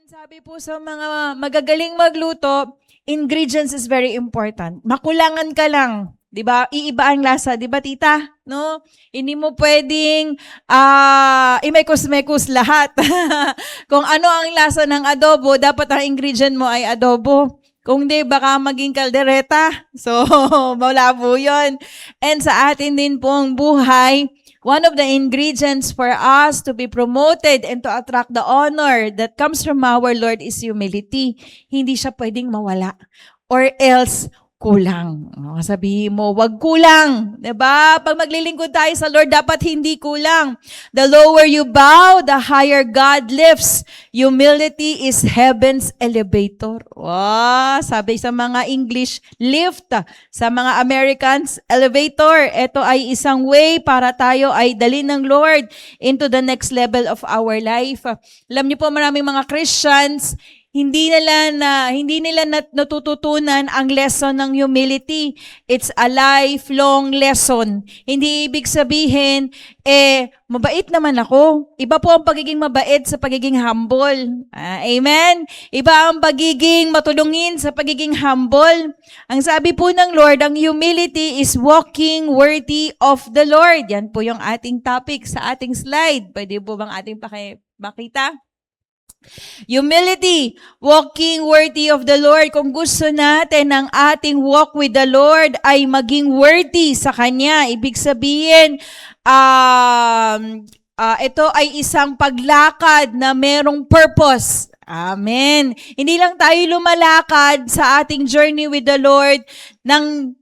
Sabi po sa mga magagaling magluto, ingredients is very important. Makulangan ka lang, 'di ba? Iiba ang lasa, 'di ba, tita? No? Hindi mo pwedeng imekos-mekos lahat. Kung ano ang lasa ng adobo, dapat ang ingredient mo ay adobo. Kung di, baka maging kaldereta. So, malabo yun. And sa atin din pong buhay, one of the ingredients for us to be promoted and to attract the honor that comes from our Lord is humility. Hindi siya pwedeng mawala. Or else, kulang. Sabihin mo, wag kulang. Diba? Pag maglilingkod tayo sa Lord, dapat hindi kulang. The lower you bow, the higher God lifts. Humility is heaven's elevator. Wow, sabi sa mga English, lift. Sa mga Americans, elevator. Ito ay isang way para tayo ay dalhin ng Lord into the next level of our life. Alam niyo po, maraming mga Christians, hindi nila natututunan ang lesson ng humility. It's a lifelong lesson. Hindi ibig sabihin, mabait naman ako. Iba po ang pagiging mabait sa pagiging humble. Amen? Iba ang pagiging matulungin sa pagiging humble. Ang sabi po ng Lord, ang humility is walking worthy of the Lord. Yan po yung ating topic sa ating slide. Pwede po bang ating makita? Humility, walking worthy of the Lord. Kung gusto natin ang ating walk with the Lord ay maging worthy sa Kanya, ibig sabihin, ito ay isang paglakad na merong purpose. Amen. Hindi lang tayo lumalakad sa ating journey with the Lord ng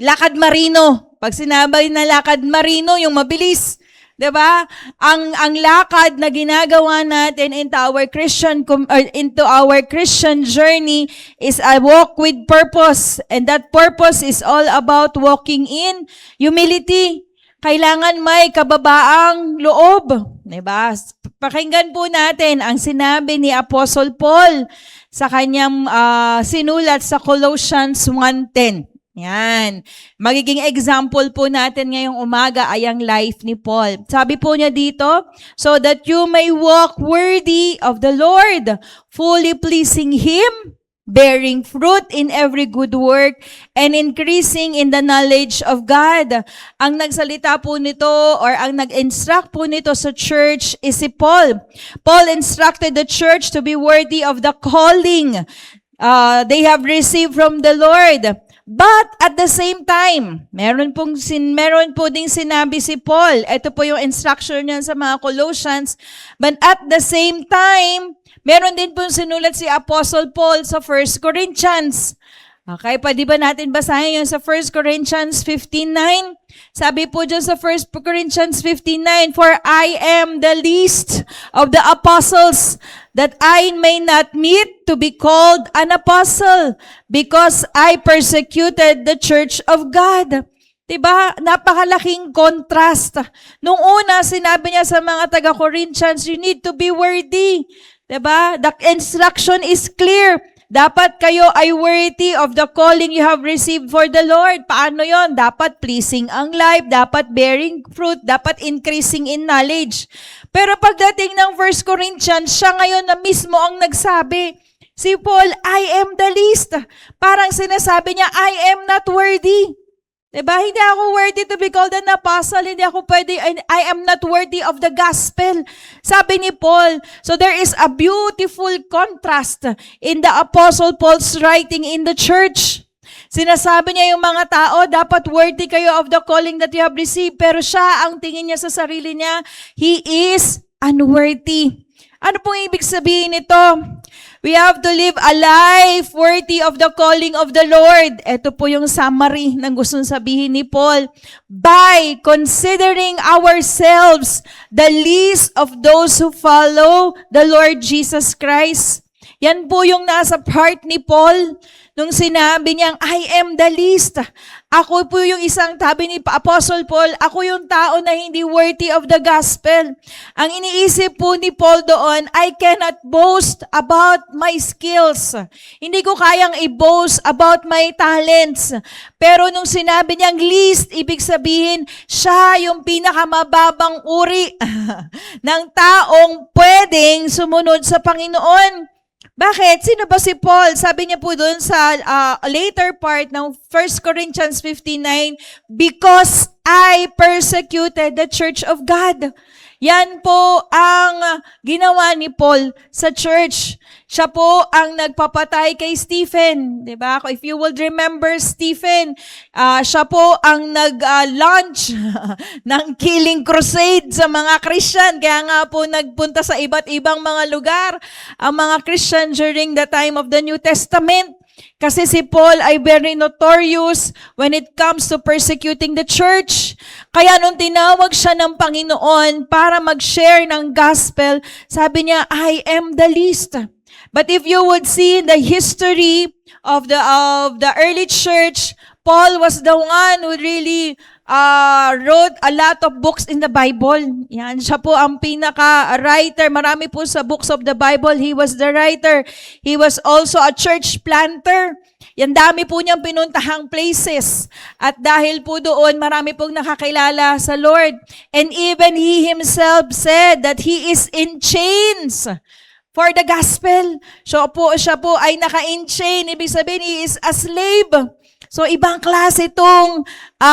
lakad marino. Pag sinabi na lakad marino, yung mabilis. 'Di ba? Ang lakad na ginagawa natin into our Christian journey is a walk with purpose, and that purpose is all about walking in humility. Kailangan may kababaang loob, 'di ba? Pakinggan po natin ang sinabi ni Apostle Paul sa kanyang sinulat sa Colossians 1:10. Yan. Magiging example po natin ngayong umaga ay ang life ni Paul. Sabi po niya dito, so that you may walk worthy of the Lord, fully pleasing Him, bearing fruit in every good work, and increasing in the knowledge of God. Ang nagsalita po nito, or ang nag-instruct po nito sa church is si Paul. Paul instructed the church to be worthy of the calling they have received from the Lord. But at the same time, meron po ding sinabi si Paul. Ito po yung instruction niya sa mga Colossians. But at the same time, meron din po sinulat si Apostle Paul sa 1 Corinthians. Okay, pwede ba natin basahin yung sa 1 Corinthians 15:9? Sabi po dyan sa 1 Corinthians 15:9, for I am the least of the apostles, that I may not meet to be called an apostle, because I persecuted the church of God. Diba? Napakalaking contrast. Nung una, sinabi niya sa mga taga-Corinthians, you need to be worthy. Diba? The instruction is clear. Dapat kayo ay worthy of the calling you have received for the Lord. Paano yon? Dapat pleasing ang life, dapat bearing fruit, dapat increasing in knowledge. Pero pagdating ng 1 Corinthians, siya ngayon na mismo ang nagsabi, si Paul, I am the least. Parang sinasabi niya, I am not worthy. Diba? Hindi ako worthy to be called an apostle. Hindi ako pwede, I am not worthy of the gospel. Sabi ni Paul. So there is a beautiful contrast in the Apostle Paul's writing in the church. Sinasabi niya yung mga tao, dapat worthy kayo of the calling that you have received. Pero siya, ang tingin niya sa sarili niya, he is unworthy. Ano pong ibig sabihin nito? We have to live a life worthy of the calling of the Lord. Ito po yung summary ng gustong sabihin ni Paul. By considering ourselves the least of those who follow the Lord Jesus Christ. Yan po yung nasa part ni Paul nung sinabi niyang, I am the least. Ako po yung isang, sabi ni Apostle Paul, ako yung tao na hindi worthy of the gospel. Ang iniisip po ni Paul doon, I cannot boast about my skills. Hindi ko kayang i-boast about my talents. Pero nung sinabi niyang least, ibig sabihin, siya yung pinakamababang uri ng taong pwedeng sumunod sa Panginoon. Bakit? Sino ba si Paul? Sabi niya po doon sa later part ng 1 Corinthians 15:9, because I persecuted the church of God. Yan po ang ginawa ni Paul sa church. Siya po ang nagpapatay kay Stephen. Diba? If you would remember Stephen, siya po ang nag-launch ng killing crusade sa mga Christian. Kaya nga po nagpunta sa iba't ibang mga lugar ang mga Christian during the time of the New Testament. Kasi si Paul ay very notorious when it comes to persecuting the church. Kaya nung tinawag siya ng Panginoon para mag-share ng gospel, sabi niya, I am the least. But if you would see in the history of the early church, Paul was the one who really wrote a lot of books in the Bible. Yan, siya po ang pinaka-writer. Marami po sa books of the Bible, he was the writer. He was also a church planter. Yan, dami po niyang pinuntahang places. At dahil po doon, marami pong nakakilala sa Lord. And even he himself said that he is in chains for the gospel. So siya po ay naka-in-chain. Ibig sabihin, he is a slave. So, ibang klase itong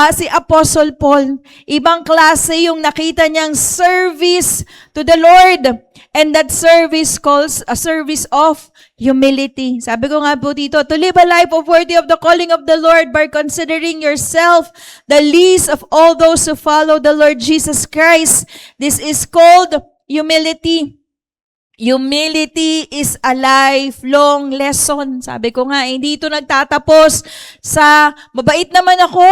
si Apostle Paul. Ibang klase yung nakita niyang service to the Lord. And that service calls a service of humility. Sabi ko nga po dito, to live a life of worthy of the calling of the Lord by considering yourself the least of all those who follow the Lord Jesus Christ. This is called humility. Humility is a lifelong lesson. Sabi ko nga, hindi ito nagtatapos sa mabait naman ako,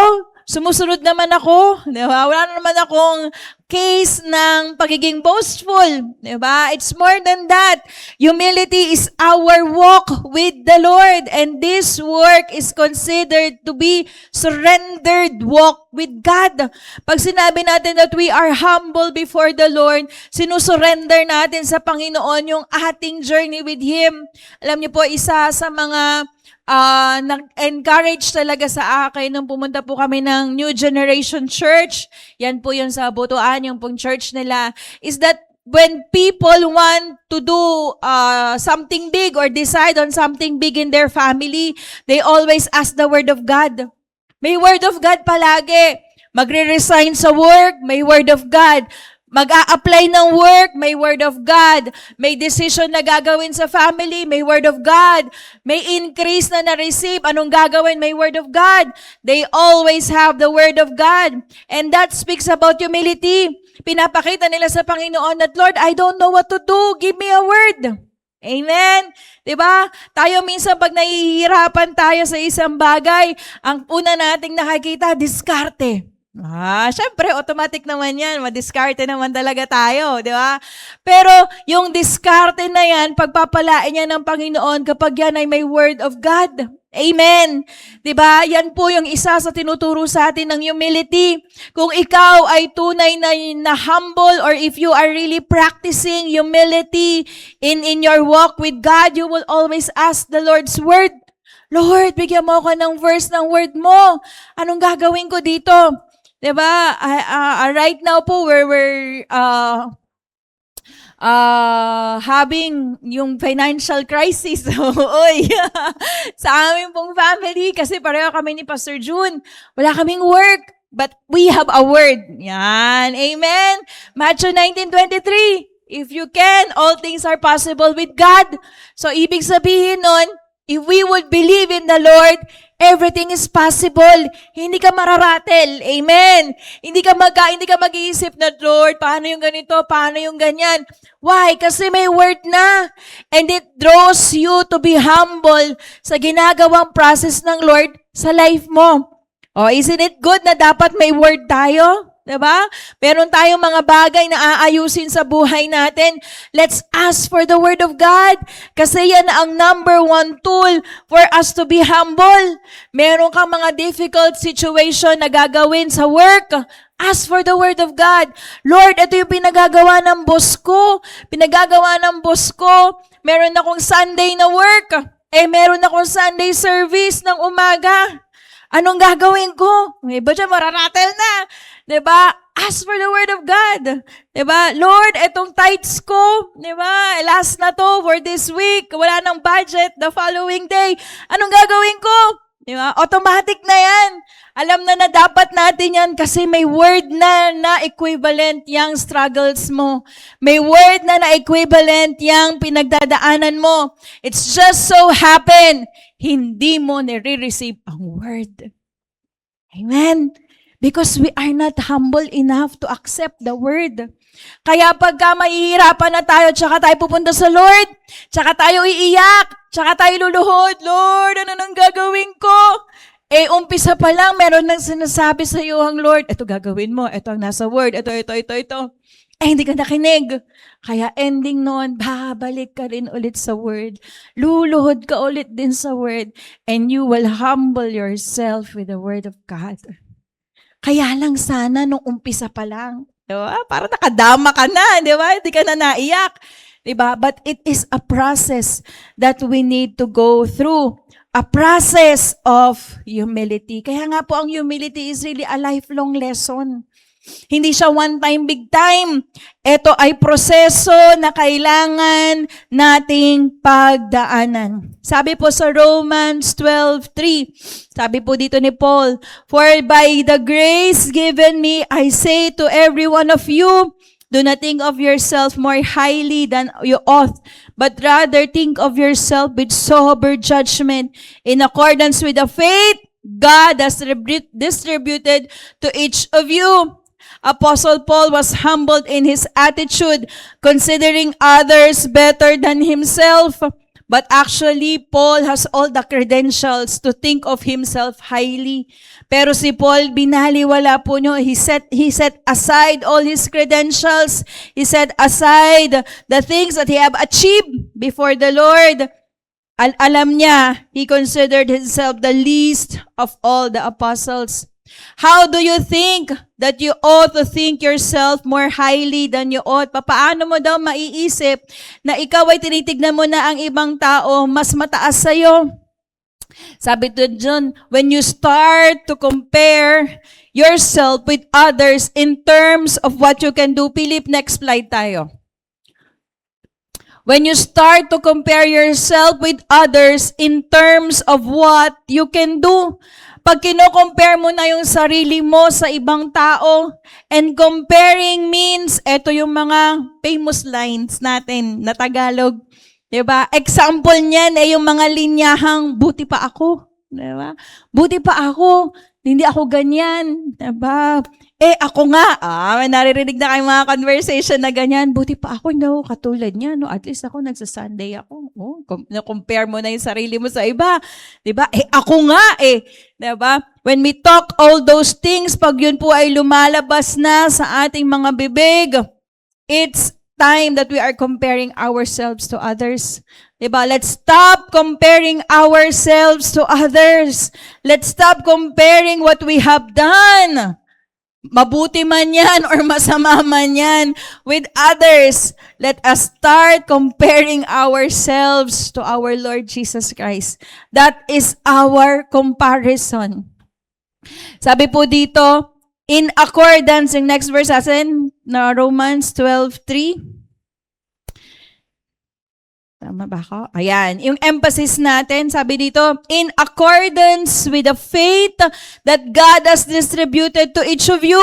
sumusunod naman ako, di ba? Wala naman akong case ng pagiging boastful, di ba? It's more than that. Humility is our walk with the Lord, and this work is considered to be surrendered walk with God. Pag sinabi natin that we are humble before the Lord, sinusurrender natin sa Panginoon yung ating journey with Him. Alam niyo po, isa sa mga nag-encourage talaga sa akin nung pumunta po kami ng New Generation Church. Yan po yung sa Butuan, yung pong church nila. Is that when people want to do something big or decide on something big in their family, they always ask the Word of God. May Word of God palagi. Magre-resign sa work, may Word of God. Mag-a-apply ng work, may Word of God. May decision na gagawin sa family, may Word of God. May increase na na-receive, anong gagawin, may Word of God. They always have the Word of God. And that speaks about humility. Pinapakita nila sa Panginoon that, Lord, I don't know what to do. Give me a word. Amen? Diba? Tayo minsan pag nahihirapan tayo sa isang bagay, ang una nating nakikita, diskarte. Syempre, automatic naman yan. Madiskarte naman talaga tayo, di ba? Pero yung diskarte na yan, pagpapalain niya ng Panginoon kapag yan ay may Word of God. Amen. Di ba? Yan po yung isa sa tinuturo sa atin ng humility. Kung ikaw ay tunay na humble, or if you are really practicing humility in your walk with God, you will always ask the Lord's Word. Lord, bigyan mo ako ng verse ng Word mo. Anong gagawin ko dito? Diba? Right now po, we're having yung financial crisis. Oy, sa aming pong family, kasi pareho kami ni Pastor June. Wala kaming work, but we have a word. Yan. Amen? Matthew 19:23. If you can, all things are possible with God. So, ibig sabihin nun, if we would believe in the Lord, everything is possible. Hindi ka mararatel. Amen. Hindi ka mag-iisip na, Lord, paano yung ganito, paano yung ganyan. Why? Kasi may word na. And it draws you to be humble sa ginagawang process ng Lord sa life mo. Oh, isn't it good na dapat may word tayo? Diba? Meron tayong mga bagay na aayusin sa buhay natin. Let's ask for the Word of God. Kasi yan ang number one tool for us to be humble. Meron kang mga difficult situation na gagawin sa work. Ask for the Word of God. Lord, ito yung pinagagawa ng boss ko. Pinagagawa ng boss ko. Meron akong Sunday na work. Meron akong Sunday service ng umaga. Anong gagawin ko? May iba dyan, mararatel na. Diba? Ask for the Word of God. Diba? Lord, etong tithes ko, diba? Last na to for this week. Wala nang budget the following day. Anong gagawin ko? Diba? Automatic na yan. Alam na dapat natin yan kasi may word na equivalent yung struggles mo. May word na equivalent yung pinagdadaanan mo. It's just so happen, hindi mo nire-receive ang word. Amen? Because we are not humble enough to accept the word. Kaya pagka mahihirapan na tayo, tsaka tayo pupunta sa Lord, tsaka tayo iiyak, tsaka tayo luluhod, Lord, ano nang gagawin ko? Umpisa pa lang, meron nang sinasabi sa iyo ang Lord, ito gagawin mo, ito ang nasa word, ito. Hindi ka nakinig. Kaya ending noon, babalik ka rin ulit sa word. Luluhod ka ulit din sa word. And you will humble yourself with the word of God. Kaya lang sana nung umpisa pa lang. Diba? Para nakadama ka na, di ba? Hindi ka na naiyak. Diba? But it is a process that we need to go through. A process of humility. Kaya nga po ang humility is really a lifelong lesson. Hindi siya one time, big time. Ito ay proseso na kailangan nating pagdaanan. Sabi po sa Romans 12:3, sabi po dito ni Paul, "For by the grace given me, I say to every one of you, do not think of yourself more highly than you ought, but rather think of yourself with sober judgment in accordance with the faith God has distributed to each of you." Apostle Paul was humbled in his attitude, considering others better than himself. But actually, Paul has all the credentials to think of himself highly. Pero si Paul, binaliwala po nyo. He set aside all his credentials. He set aside the things that he have achieved before the Lord. Alam niya, he considered himself the least of all the apostles. How do you think that you ought to think yourself more highly than you ought? Paano mo daw maiisip na ikaw ay tinitignan mo na ang ibang tao mas mataas sa'yo? Sabi to John, when you start to compare yourself with others in terms of what you can do. Philip, next slide tayo. When you start to compare yourself with others in terms of what you can do, pag kino-compare mo na yung sarili mo sa ibang tao, and comparing means, eto yung mga famous lines natin na Tagalog. Diba? Example niyan yung mga linyahang, buti pa ako. Diba? Buti pa ako. Hindi ako ganyan. Diba? Ako nga. May naririnig na kayong mga conversation na ganyan. Buti pa ako, no, katulad niya. No? At least ako, nagsa-Sunday ako. Compare mo na yung sarili mo sa iba. Diba? Ako nga Diba? When we talk all those things, pag yun po ay lumalabas na sa ating mga bibig, it's time that we are comparing ourselves to others. Diba? Let's stop comparing ourselves to others. Let's stop comparing what we have done. Mabuti man yan or masama man yan with others. Let us start comparing ourselves to our Lord Jesus Christ. That is our comparison. Sabi po dito, in accordance, yung next verse atin, na Romans 12:3. Tama ba ako? Ayan. Yung emphasis natin, sabi dito, in accordance with the faith that God has distributed to each of you,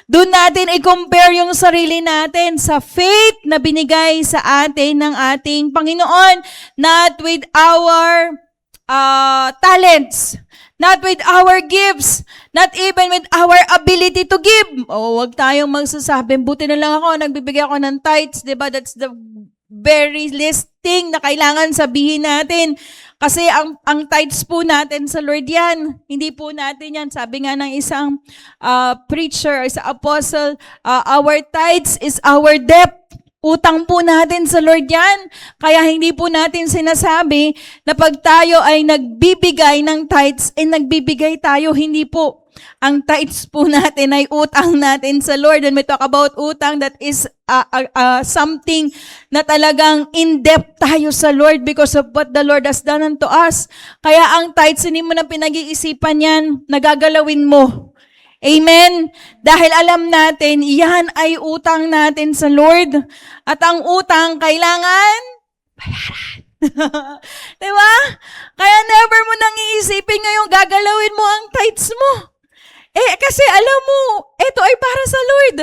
doon natin i-compare yung sarili natin sa faith na binigay sa atin ng ating Panginoon, not with our talents, not with our gifts, not even with our ability to give. Wag tayong magsasabi, buti na lang ako, nagbibigay ako ng tithes, diba? That's the very least thing na kailangan sabihin natin. Kasi ang tithes po natin sa Lord yan. Hindi po natin yan. Sabi nga ng isang preacher, isang apostle, our tithes is our debt. Utang po natin sa Lord yan. Kaya hindi po natin sinasabi na pag tayo ay nagbibigay ng tithes, nagbibigay tayo. Hindi po. Ang tithes po natin ay utang natin sa Lord. And we talk about utang, that is something na talagang in-depth tayo sa Lord because of what the Lord has done unto us. Kaya ang tithes, hindi mo na pinag-iisipan yan, nagagalawin mo. Amen? Dahil alam natin, yan ay utang natin sa Lord. At ang utang, kailangan bayaran. Diba? Kaya never mo nang iisipin ngayong gagalawin mo ang tithes mo. Kasi alam mo, ito ay para sa Lord.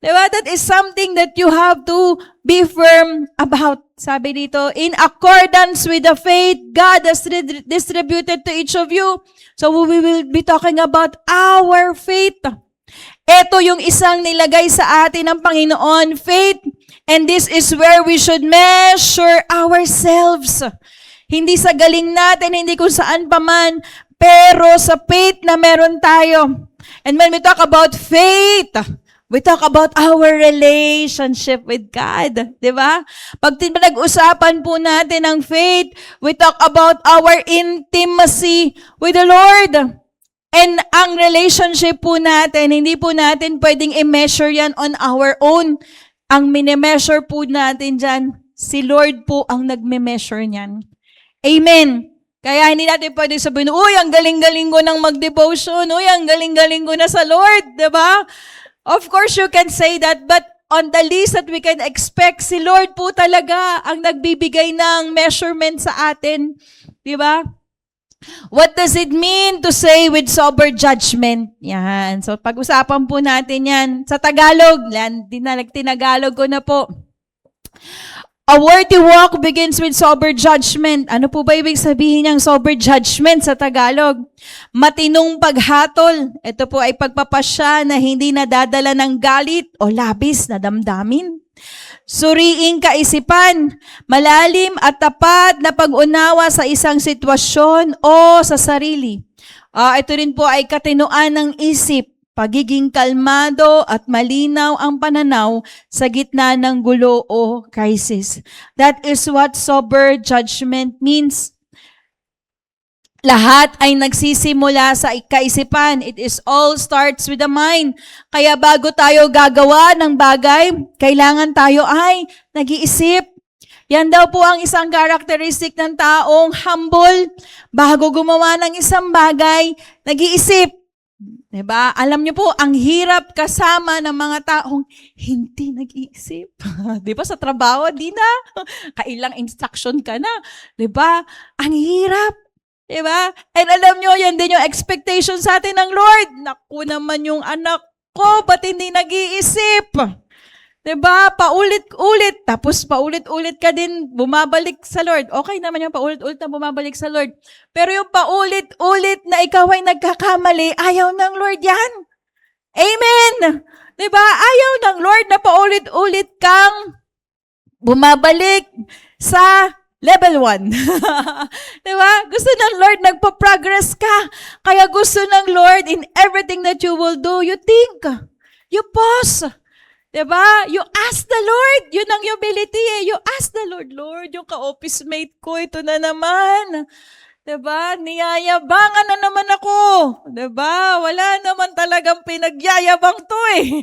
Diba? That is something that you have to be firm about. Sabi dito, in accordance with the faith God has distributed to each of you. So we will be talking about our faith. Ito yung isang nilagay sa atin ng Panginoon, faith. And this is where we should measure ourselves. Hindi sa galing natin, hindi kung saan pa man, pero sa faith na meron tayo. And when we talk about faith, we talk about our relationship with God. Diba? Pag pinag-usapan po natin ang faith, we talk about our intimacy with the Lord. And ang relationship po natin, hindi po natin pwedeng i-measure yan on our own. Ang mini-measure po natin dyan, si Lord po ang nagme-measure niyan. Amen. Kaya hindi natin pwedeng sabihin, uy, ang galing-galing ko ng mag-devotion, uy, ang galing-galing ko na sa Lord. Diba? Of course, you can say that, but on the least that we can expect, si Lord po talaga ang nagbibigay ng measurement sa atin. Diba? What does it mean to say with sober judgment? Yan. So, pag-usapan po natin yan. Sa Tagalog, tinagalog ko na po. A worthy walk begins with sober judgment. Ano po ba ibig sabihin ng sober judgment sa Tagalog? Matinong paghatol. Ito po ay pagpapasya na hindi nadadala ng galit o labis na damdamin. Suriing kaisipan, malalim at tapat na pag-unawa sa isang sitwasyon o sa sarili. Ito rin po ay katinoan ng isip. Pagiging kalmado at malinaw ang pananaw sa gitna ng gulo o crisis. That is what sober judgment means. Lahat ay nagsisimula sa kaisipan. It is all starts with the mind. Kaya bago tayo gagawa ng bagay, kailangan tayo ay nag-iisip. Yan daw po ang isang characteristic ng taong humble. Bago gumawa ng isang bagay, nag-iisip. Diba? Alam niyo po, ang hirap kasama ng mga taong hindi nag-iisip. Diba? Sa trabaho, di na. Kailang instruction ka na. Diba? Ang hirap. Diba? And alam niyo, yan din yung expectation sa atin ng Lord. Naku naman yung anak ko, ba't hindi nag-iisip? Diba? Paulit-ulit. Tapos paulit-ulit ka din bumabalik sa Lord. Okay naman yung paulit-ulit na bumabalik sa Lord. Pero yung paulit-ulit na ikaw ay nagkakamali, ayaw ng Lord yan. Amen! Diba? Ayaw ng Lord na paulit-ulit kang bumabalik sa level 1. Diba? Gusto ng Lord, nagpa-progress ka. Kaya gusto ng Lord, in everything that you will do, you think. You pause. Diba? You ask the Lord. Yun ang humility eh. You ask the Lord, Lord, yung ka-office mate ko, ito na naman. Diba? Niyayabangan na naman ako. Diba? Wala naman talagang pinagyayabang to eh.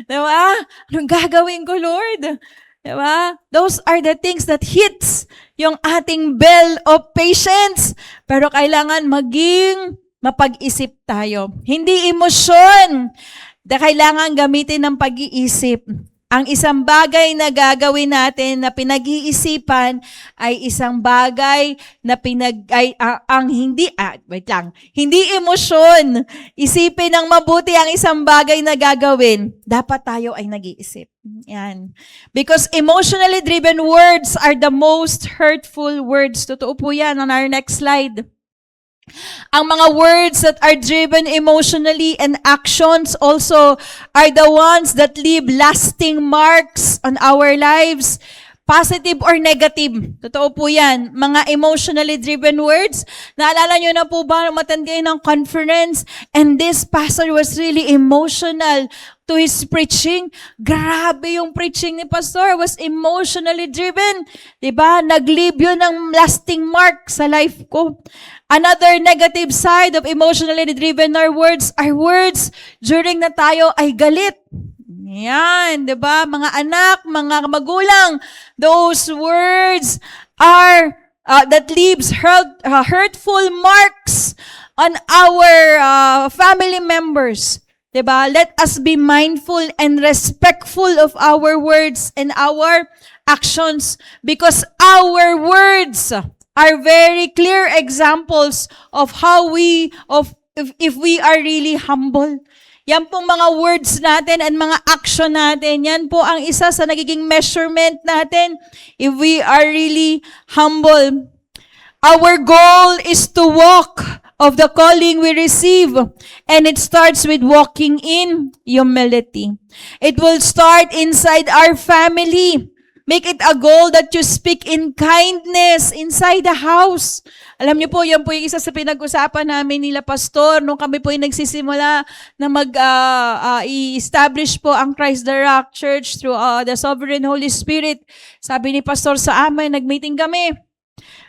Diba? Anong gagawin ko, Lord? Diba? Those are the things that hits yung ating bell of patience. Pero kailangan maging mapag-isip tayo. Hindi emosyon. Kailangan gamitin ng pag-iisip. Ang isang bagay na gagawin natin na pinag-iisipan ay isang bagay na hindi emosyon. Isipin ng mabuti ang isang bagay na gagawin. Dapat tayo ay nag-iisip. Yan. Because emotionally driven words are the most hurtful words. Totoo po yan on our next slide. Ang mga words that are driven emotionally and actions also are the ones that leave lasting marks on our lives. positive or negative. Totoo po yan. Mga emotionally driven words. Naalala nyo na po ba, umattend kayo ng conference, and this pastor was really emotional to his preaching. Grabe yung preaching ni pastor, was emotionally driven. Diba? Nag-leave yun ng lasting mark sa life ko. Another negative side of emotionally driven words during na tayo ay galit. Yan, di ba? Mga anak, mga magulang, those words are that leaves hurtful marks on our family members. Di ba? Let us be mindful and respectful of our words and our actions, because our words are very clear examples of how if we are really humble. Yan pong mga words natin and mga action natin, yan po ang isa sa nagiging measurement natin if we are really humble. Our goal is to walk of the calling we receive, and it starts with walking in humility. It will start inside our family. Make it a goal that you speak in kindness inside the house. Alam niyo po, yan po yung isa sa pinag-usapan namin nila pastor nung kami po yung nagsisimula na i-establish po ang Christ the Rock Church through the Sovereign Holy Spirit. Sabi ni pastor sa amin, nag-meeting kami.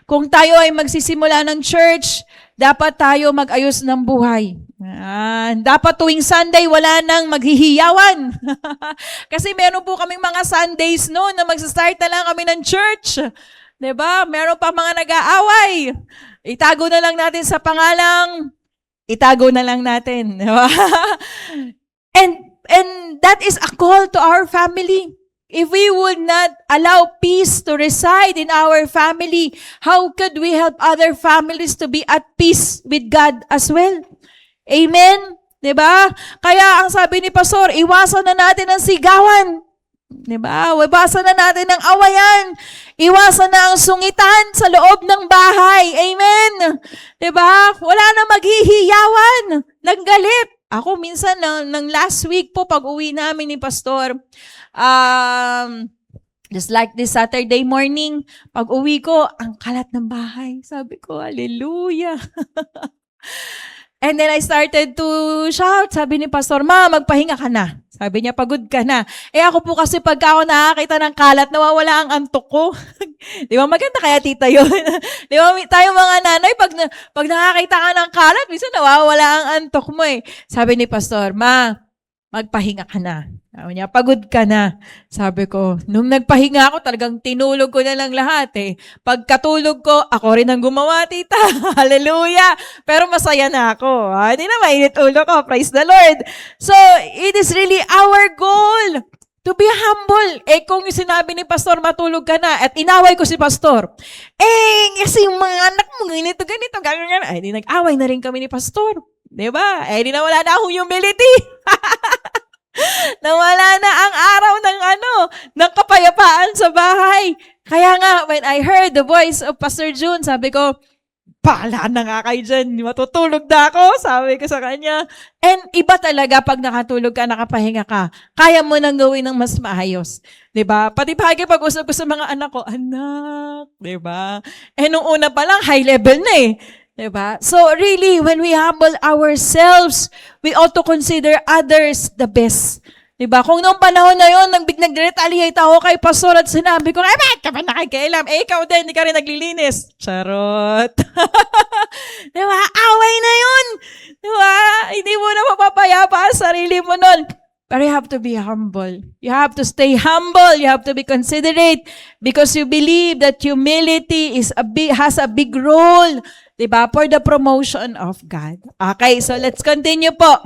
Kung tayo ay magsisimula ng church, dapat tayo mag-ayos ng buhay. Dapat tuwing Sunday, wala nang maghihiyawan. Kasi meron po kaming mga Sundays no, na mag-start na lang kami ng church. Diba? Meron pa mga nag-aaway. Itago na lang natin sa pangalang, itago na lang natin. Diba? And that is a call to our family. If we would not allow peace to reside in our family, how could we help other families to be at peace with God as well? Amen? Diba? Kaya ang sabi ni Pastor, iwasan na natin ang sigawan. Diba? Iwasan na natin ang awayan. Iwasan na ang sungitan sa loob ng bahay. Amen? Diba? Wala na maghihiyawan ng galit. Ako minsan, ng last week po, pag uwi namin ni Pastor, just like this Saturday morning, pag uwi ko, ang kalat ng bahay. Sabi ko, hallelujah. And then I started to shout. Sabi ni Pastor, Ma, magpahinga ka na. Sabi niya, pagod ka na. Ako po kasi pagka ako nakakita ng kalat, nawawala ang antok ko. Di ba? Maganda kaya tita yun. Di ba? Tayo mga nanay, pag nakakita ka ng kalat, minsan nawawala ang antok mo eh. Sabi ni Pastor, Ma, magpahinga ka na. Sabi niya, pagod ka na. Sabi ko, nung nagpahinga ako, talagang tinulog ko na lang lahat eh. Pagkatulog ko, ako rin ang gumawa, tita. Hallelujah! Pero masaya na ako. Hindi na mainit ulo ko. Praise the Lord. So, it is really our goal to be humble. Kung sinabi ni Pastor, matulog ka na, at inaway ko si Pastor, kasi yung mga anak mo, ganito, ganyan. Di nag-away na rin kami ni Pastor. Diba? Di na wala na akong humility. Nawala na ang araw ng kapayapaan sa bahay. Kaya nga, when I heard the voice of Pastor June, sabi ko, pala na nga kayo dyan, matutulog na ako, sabi ko sa kanya. And iba talaga pag nakatulog ka, nakapahinga ka, kaya mo nang gawin ng mas maayos. Diba? Pati pag-usap ko sa mga anak ko, anak, diba? Nung una pa lang, high level na eh. Diba? So really, when we humble ourselves, we ought to consider others the best. Diba? Kung noong panahon na yun, nag-retaliate ako kay Pastor at sinabi ko, ba't ka ba nakikialam? Ikaw din, hindi ka rin naglilinis. Charot. Diba? Away na yun. Diba? Hindi mo na mapapayapa ang sarili mo nun. But you have to be humble. You have to stay humble. You have to be considerate because you believe that humility has a big role, diba, for the promotion of God. Okay, so let's continue po.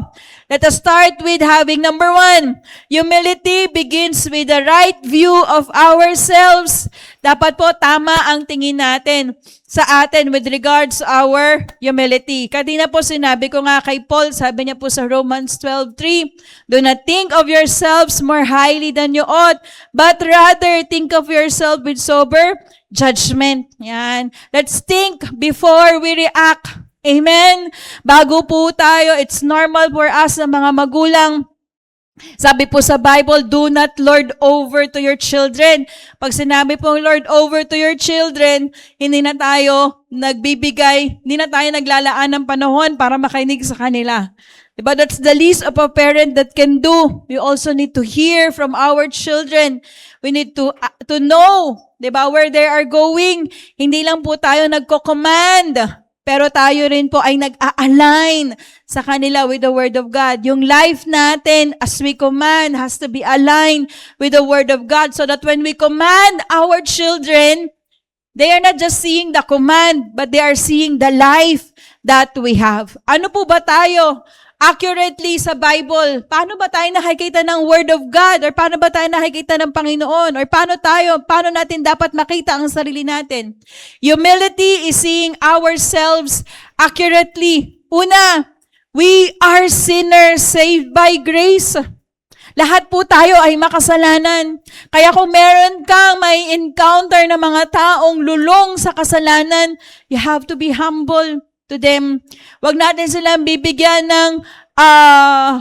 Let us start with having number 1. Humility begins with the right view of ourselves. Dapat po tama ang tingin natin sa atin with regards to our humility. Kanina po sinabi ko nga kay Paul, sabi niya po sa Romans 12:3, do not think of yourselves more highly than you ought, but rather think of yourself with sober judgment. Yan. Let's think before we react. Amen? Bago po tayo, it's normal for us na mga magulang Sabi po sa Bible, do not lord over to your children. Pag sinabi pong lord over to your children, hindi na tayo nagbibigay, hindi na tayo naglalaan ng panahon para makinig sa kanila. Diba? That's the least of a parent that can do. We also need to hear from our children. We need to know, diba, where they are going. Hindi lang po tayo nagko-command, pero tayo rin po ay nag-a-align sa kanila with the Word of God. Yung life natin as we command has to be aligned with the Word of God so that when we command our children, they are not just seeing the command, but they are seeing the life that we have. Ano po ba tayo? Accurately sa Bible, paano ba tayo nakikita ng Word of God? Or paano ba tayo nakikita ng Panginoon? Or paano natin dapat makita ang sarili natin? Humility is seeing ourselves accurately. Una, we are sinners saved by grace. Lahat po tayo ay makasalanan. Kaya kung meron kang may encounter na mga taong lulong sa kasalanan, you have to be humble to them. Wag natin silang bibigyan ng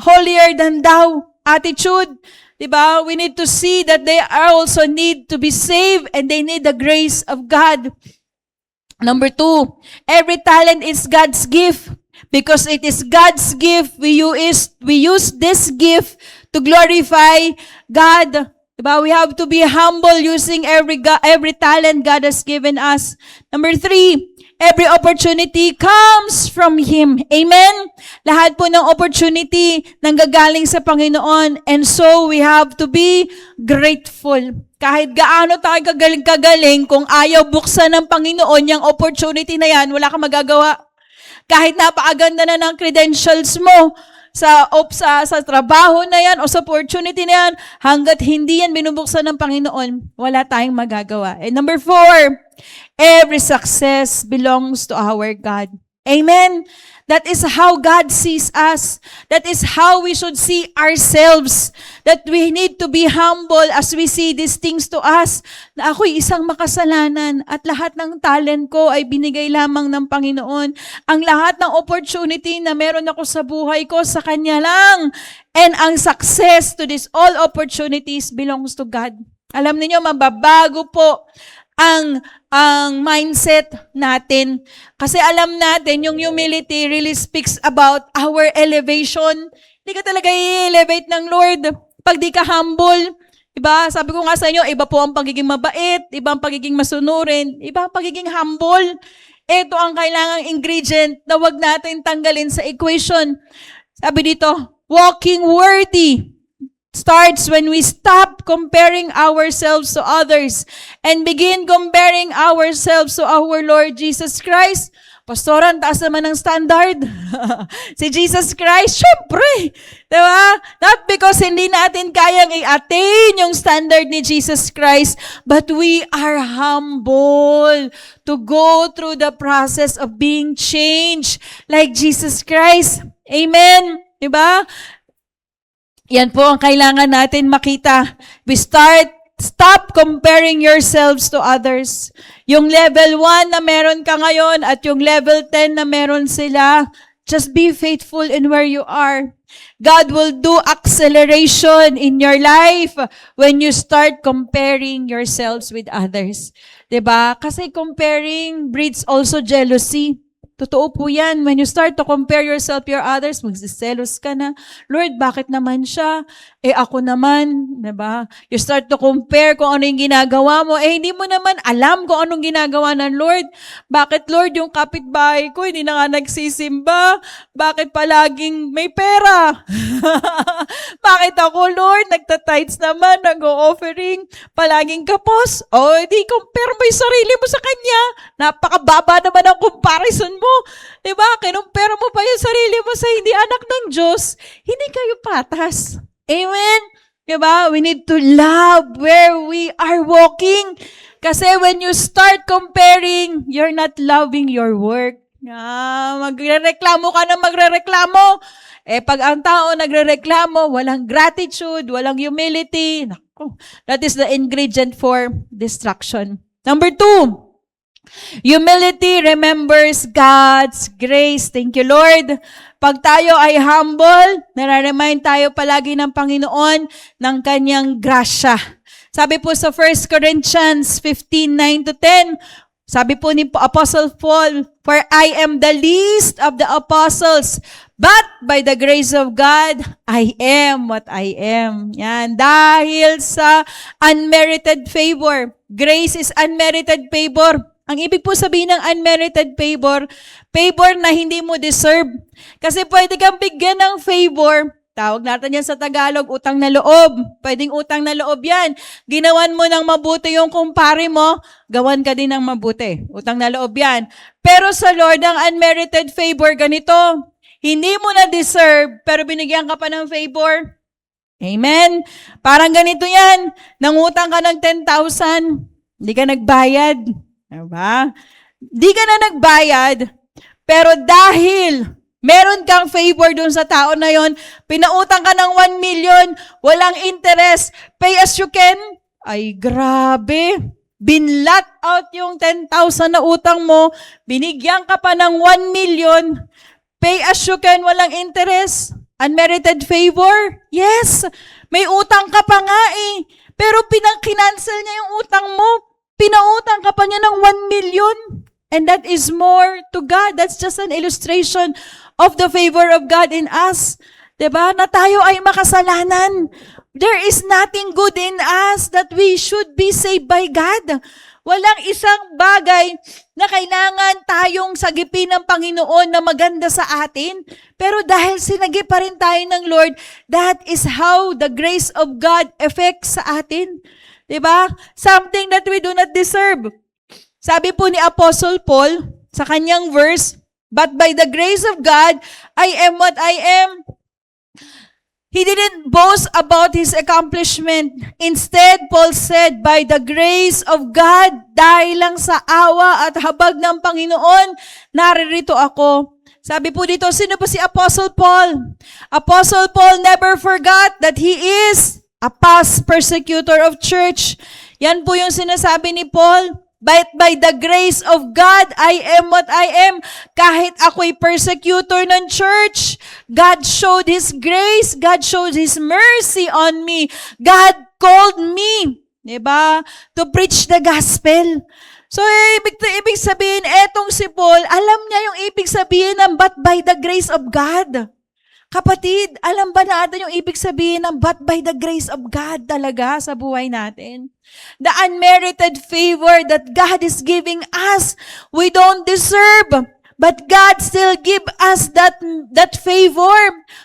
holier than thou attitude. Diba? We need to see that they also need to be saved and they need the grace of God. Number 2, every talent is God's gift. Because it is God's gift, we use this gift to glorify God. Diba? We have to be humble using every talent God has given us. Number 3, every opportunity comes from Him. Amen? Lahat po ng opportunity nanggagaling sa Panginoon. And so, we have to be grateful. Kahit gaano tayo kagaling, kung ayaw buksan ng Panginoon yung opportunity na yan, wala kang magagawa. Kahit napakaganda na ng credentials mo, sa trabaho na yan o sa opportunity na yan, hanggat hindi yan binubuksan ng Panginoon, wala tayong magagawa. And number 4, every success belongs to our God. Amen? That is how God sees us. That is how we should see ourselves. That we need to be humble as we see these things to us. Na ako'y isang makasalanan at lahat ng talent ko ay binigay lamang ng Panginoon. Ang lahat ng opportunity na meron ako sa buhay ko, sa Kanya lang. And ang success to this all opportunities belongs to God. Alam niyo, mababago po ang mindset natin. Kasi alam natin, yung humility really speaks about our elevation. Hindi ka talaga i-elevate ng Lord pag di ka humble. Diba? Sabi ko nga sa inyo, iba po ang pagiging mabait, iba ang pagiging masunurin, iba ang pagiging humble. Ito ang kailangang ingredient na wag natin tanggalin sa equation. Sabi dito, walking worthy starts when we stop comparing ourselves to others and begin comparing ourselves to our Lord Jesus Christ. Pastoran, taas naman ng standard. Si Jesus Christ, syempre. Diba? Not because hindi natin kayang i-attain yung standard ni Jesus Christ, but we are humble to go through the process of being changed like Jesus Christ. Amen? Diba? Yan po ang kailangan natin makita. Stop comparing yourselves to others. Yung level 1 na meron ka ngayon at yung level 10 na meron sila, just be faithful in where you are. God will do acceleration in your life when you start comparing yourselves with others. 'Di ba? Kasi comparing breeds also jealousy. Totoo po yan. When you start to compare yourself to your others, magsiselos ka na. Lord, bakit naman siya? Ako naman, diba? You start to compare kung ano yung ginagawa mo. Hindi mo naman alam kung anong ginagawa ng Lord. Bakit, Lord, yung kapitbahay ko, hindi na nga nagsisimba? Bakit palaging may pera? Bakit ako, Lord, nagtatides naman, nag-o-offering, palaging kapos? Di compare mo yung sarili mo sa Kanya. Napakababa naman ang comparison mo. Diba? Kinumpara mo pa yung sarili mo sa hindi anak ng Diyos. Hindi kayo patas. Amen? Diba? We need to love where we are walking. Kasi when you start comparing, you're not loving your work. Magrereklamo ka na magrereklamo. Pag ang tao nagrereklamo, walang gratitude, walang humility. Naku, that is the ingredient for destruction. Number 2, Humility remembers God's grace. Thank you, Lord. Pag tayo ay humble, nare-remind tayo palagi ng Panginoon ng kanyang grasya. Sabi po sa 1 Corinthians 15:9-10, sabi po ni Apostle Paul, "For I am the least of the apostles, but by the grace of God, I am what I am." Yan. Dahil sa unmerited favor. Grace is unmerited favor. Ang ibig po sabihin ng unmerited favor, favor na hindi mo deserve. Kasi pwede kang bigyan ng favor, tawag natin yan sa Tagalog, utang na loob. Pwedeng utang na loob yan. Ginawan mo ng mabuti yung kumpare mo, gawan ka din ng mabuti. Utang na loob yan. Pero sa Lord, ang unmerited favor, ganito. Hindi mo na deserve, pero binigyan ka pa ng favor. Amen? Parang ganito yan. Nangutang ka ng 10,000, hindi ka nagbayad. Diba? Di ka na nagbayad, pero dahil meron kang favor dun sa tao na yon, pinautang ka ng 1 million, walang interest, pay as you can, ay grabe. Binlat out yung 10,000 na utang mo, binigyan ka pa ng 1 million, pay as you can, walang interest, unmerited favor. Yes, may utang ka pa nga eh, pero pinang-kinancel niya yung utang mo. Pinautang ka pa niya ng 1 million. And that is more to God. That's just an illustration of the favor of God in us. Diba? Na tayo ay makasalanan. There is nothing good in us that we should be saved by God. Walang isang bagay na kailangan tayong sagipin ng Panginoon na maganda sa atin. Pero dahil sinagip pa rin tayo ng Lord, that is how the grace of God affects sa atin. Diba? Something that we do not deserve. Sabi po ni Apostle Paul sa kanyang verse, "But by the grace of God, I am what I am." He didn't boast about his accomplishment. Instead, Paul said, "By the grace of God, dahil lang sa awa at habag ng Panginoon, naririto ako." Sabi po dito, sino po si Apostle Paul? Apostle Paul never forgot that he is a past persecutor of church. Yan po yung sinasabi ni Paul. But by the grace of God, I am what I am. Kahit ako'y persecutor ng church, God showed His grace. God showed His mercy on me. God called me, diba, to preach the gospel. So, ibig sabihin, etong si Paul, alam niya yung ibig sabihin ng but by the grace of God. Kapatid, alam ba natin yung ibig sabihin ng but by the grace of God talaga sa buhay natin? The unmerited favor that God is giving us, we don't deserve, but God still give us that favor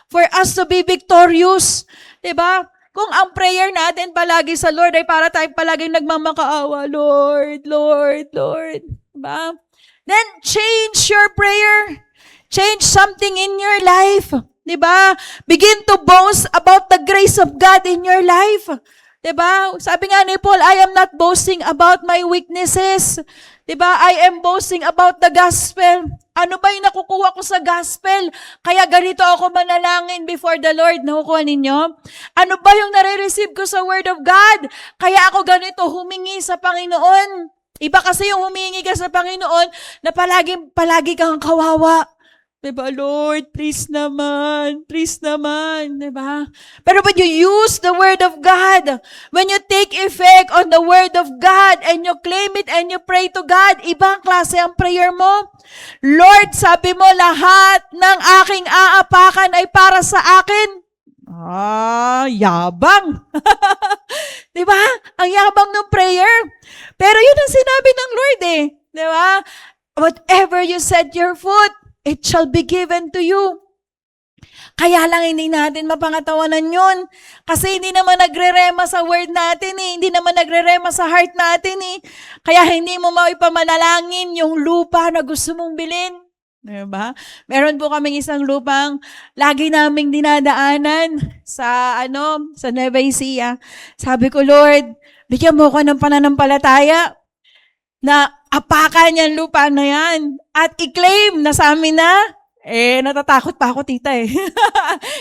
for us to be victorious. Diba? Kung ang prayer natin palagi sa Lord ay para tayo palaging nagmamakaawa, Lord, Lord, Lord. Diba? Then change your prayer. Change something in your life. Diba? Begin to boast about the grace of God in your life. Diba? Sabi nga ni Paul, I am not boasting about my weaknesses. Diba? I am boasting about the gospel. Ano ba yung nakukuha ko sa gospel? Kaya ganito ako manalangin before the Lord. Nakukuha ninyo? Ano ba yung nare-receive ko sa Word of God? Kaya ako ganito humingi sa Panginoon. Iba kasi yung humingi ka sa Panginoon na palagi kang kawawa. Diba, Lord, please naman, diba? Pero when you use the Word of God, when you take effect on the Word of God, and you claim it and you pray to God, ibang klase ang prayer mo. Lord, sabi mo, lahat ng aking aapakan ay para sa akin. Yabang. Diba? Ang yabang ng prayer. Pero yun ang sinabi ng Lord eh. Diba? Whatever you set your foot, it shall be given to you. Kaya lang hindi natin mapangatawanan yun. Kasi hindi naman nagre-rema sa word natin eh. Hindi naman nagre-rema sa heart natin eh. Kaya hindi mo maipamanalangin yung lupa na gusto mong bilhin. Diba? Meron po kaming isang lupang lagi naming dinadaanan sa Nueva Ecija. Sabi ko, Lord, bigyan mo ko ng pananampalataya na apakan yung lupa na yan at i-claim na sa amin na, natatakot pa ako, tita eh.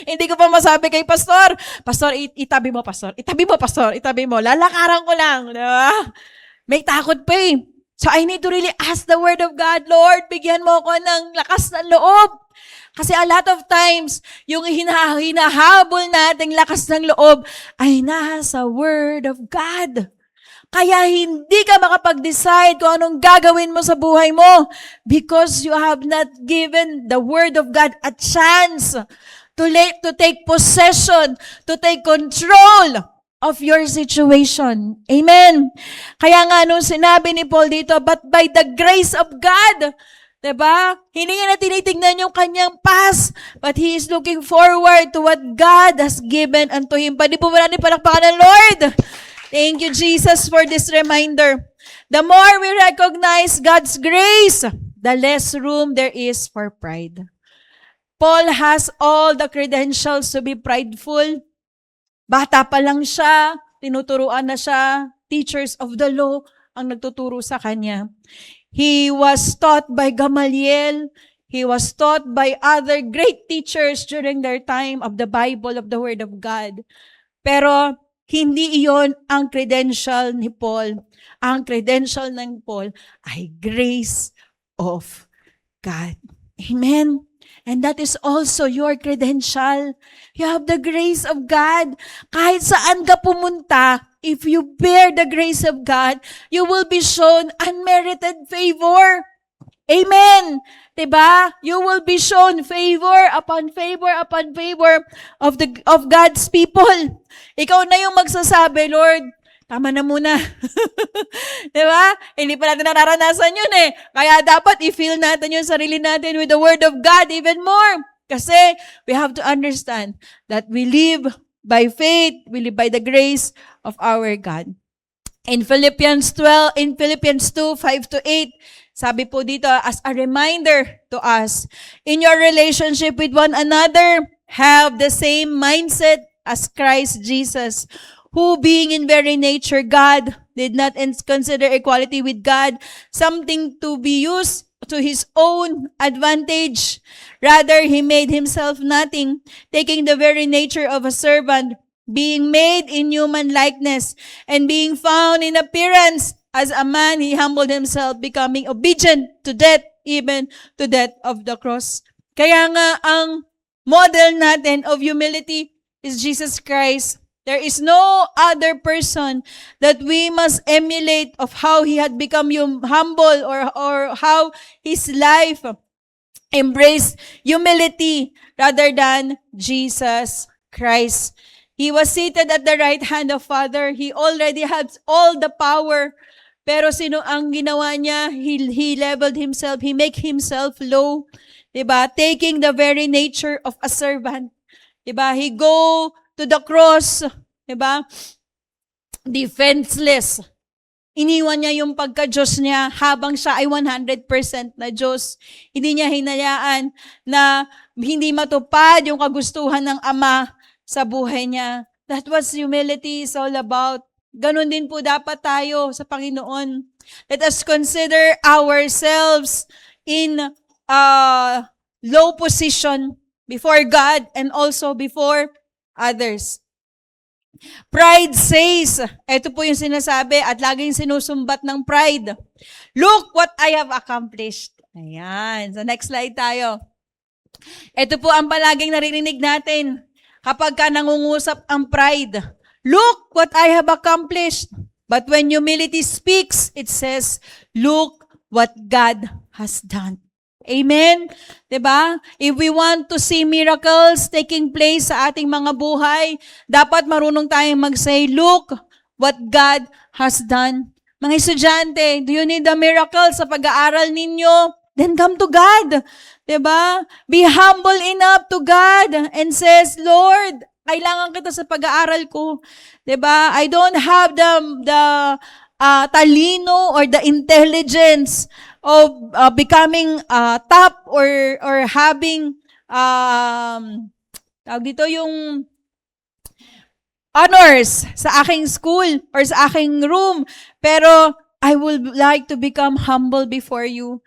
Hindi ko pa masabi kay Pastor, itabi mo, Pastor. Itabi mo, Pastor. Itabi mo. Lalakaran ko lang. Diba? May takot pa eh. So I need to really ask the Word of God, Lord, bigyan mo ako ng lakas ng loob. Kasi a lot of times, yung hinahabol nating lakas ng loob ay nasa Word of God. Kaya hindi ka makapag-decide kung anong gagawin mo sa buhay mo because you have not given the Word of God a chance to take possession, to take control of your situation. Amen. Kaya nga nung sinabi ni Paul dito, but by the grace of God, diba? Hindi niya na tinitingnan yung kanyang past, but he is looking forward to what God has given unto him. Pwede po ba natin palakpakan ng Lord? Thank you, Jesus, for this reminder. The more we recognize God's grace, the less room there is for pride. Paul has all the credentials to be prideful. Bata pa lang siya, tinuturuan na siya, teachers of the law ang nagtuturo sa kanya. He was taught by Gamaliel. He was taught by other great teachers during their time of the Bible, of the Word of God. Pero hindi iyon ang credential ni Paul. Ang credential ng Paul ay grace of God. Amen. And that is also your credential. You have the grace of God. Kahit saan ka pumunta, if you bear the grace of God, you will be shown unmerited favor. Amen. Diba? You will be shown favor upon favor upon favor of God's people. Ikaw na yung magsasabi, Lord, tama na muna. Diba? Hindi pa natin nararanasan yun eh. Kaya dapat i-feel natin yung sarili natin with the Word of God even more. Kasi we have to understand that we live by faith, we live by the grace of our God. In Philippians 2, 5-8, sabi po dito, as a reminder to us, in your relationship with one another, have the same mindset as Christ Jesus, who being in very nature God, did not consider equality with God something to be used to his own advantage. Rather, he made himself nothing, taking the very nature of a servant, being made in human likeness, and being found in appearance as a man, he humbled himself, becoming obedient to death, even to death of the cross. Kaya nga, ang model natin of humility is Jesus Christ. There is no other person that we must emulate of how he had become humble or how his life embraced humility rather than Jesus Christ. He was seated at the right hand of Father. He already has all the power. Pero sino ang ginawa niya? He leveled himself. He made himself low. Diba? Taking the very nature of a servant. Diba? He go to the cross. Diba? Defenseless. Iniwan niya yung pagka-Diyos niya habang siya ay 100% na Diyos. Hindi niya hinayaan na hindi matupad yung kagustuhan ng Ama sa buhay niya. That was humility is all about. Ganon din po dapat tayo sa Panginoon. Let us consider ourselves in low position before God and also before others. Pride says, ito po yung sinasabi at laging sinusumbat ng pride. Look what I have accomplished. Ayan. So next slide tayo. Ito po ang palaging naririnig natin kapag ka nangungusap ang pride. Look what I have accomplished. But when humility speaks, it says, look what God has done. Amen? Diba? If we want to see miracles taking place sa ating mga buhay, dapat marunong tayong mag-say, look what God has done. Mga estudyante, do you need a miracle sa pag-aaral ninyo? Then come to God. Diba? Be humble enough to God and says, Lord, kailangan kita sa pag-aaral ko. Diba? I don't have the talino or the intelligence of becoming top or having tawag dito yung honors sa aking school or sa aking room. Pero I would like to become humble before you.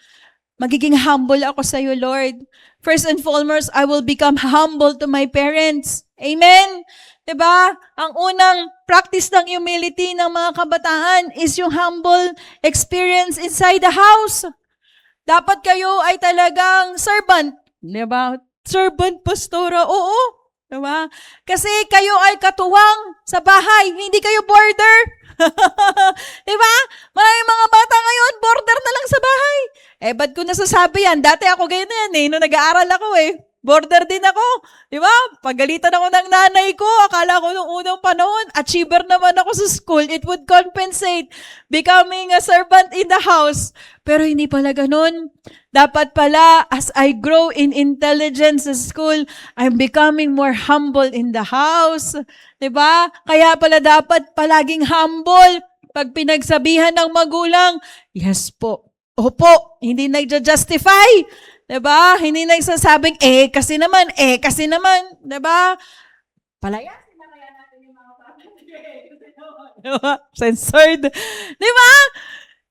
Magiging humble ako sa iyo, Lord. First and foremost, I will become humble to my parents. Amen? 'Diba? Ang unang practice ng humility ng mga kabataan is yung humble experience inside the house. Dapat kayo ay talagang servant. 'Diba? Servant, pastora. Oo. 'Diba? Kasi kayo ay katuwang sa bahay. Hindi kayo border. Diba? Maraming mga bata ngayon, border na lang sa bahay. Ba't ko nasasabi yan? Dati ako ganyan yan eh. Nung nag-aaral ako border din ako. Di ba? Pagalitan ako ng nanay ko. Akala ko nung unang panahon, achiever naman ako sa school. It would compensate becoming a servant in the house. Pero hindi pala ganun. Dapat pala, as I grow in intelligence sa school, I'm becoming more humble in the house. Di ba? Kaya pala dapat palaging humble. Pag pinagsabihan ng magulang, yes po. Opo, hindi nagja-justify. Diba? Hindi nagsasabing, kasi naman. Diba? Palayasin na kaya natin yung mga diba? Censored. Diba?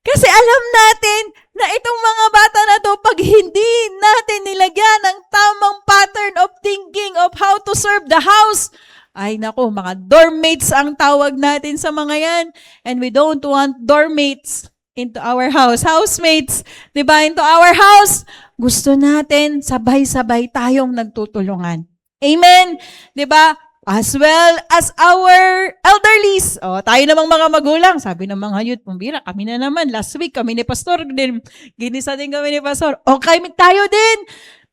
Kasi alam natin na itong mga bata na to, pag hindi natin nilagyan ng tamang pattern of thinking of how to serve the house, ay nako, mga dormmates ang tawag natin sa mga yan. And we don't want dormmates into our house. Housemates, diba? Into our house. Gusto natin sabay-sabay tayong nagtutulungan. Amen? Diba? As well as our elderlies. Tayo namang mga magulang. Sabi ng mga youth, pumbira, kami na naman. Last week, kami ni Pastor. Ginisa din kami ni Pastor. Tayo din.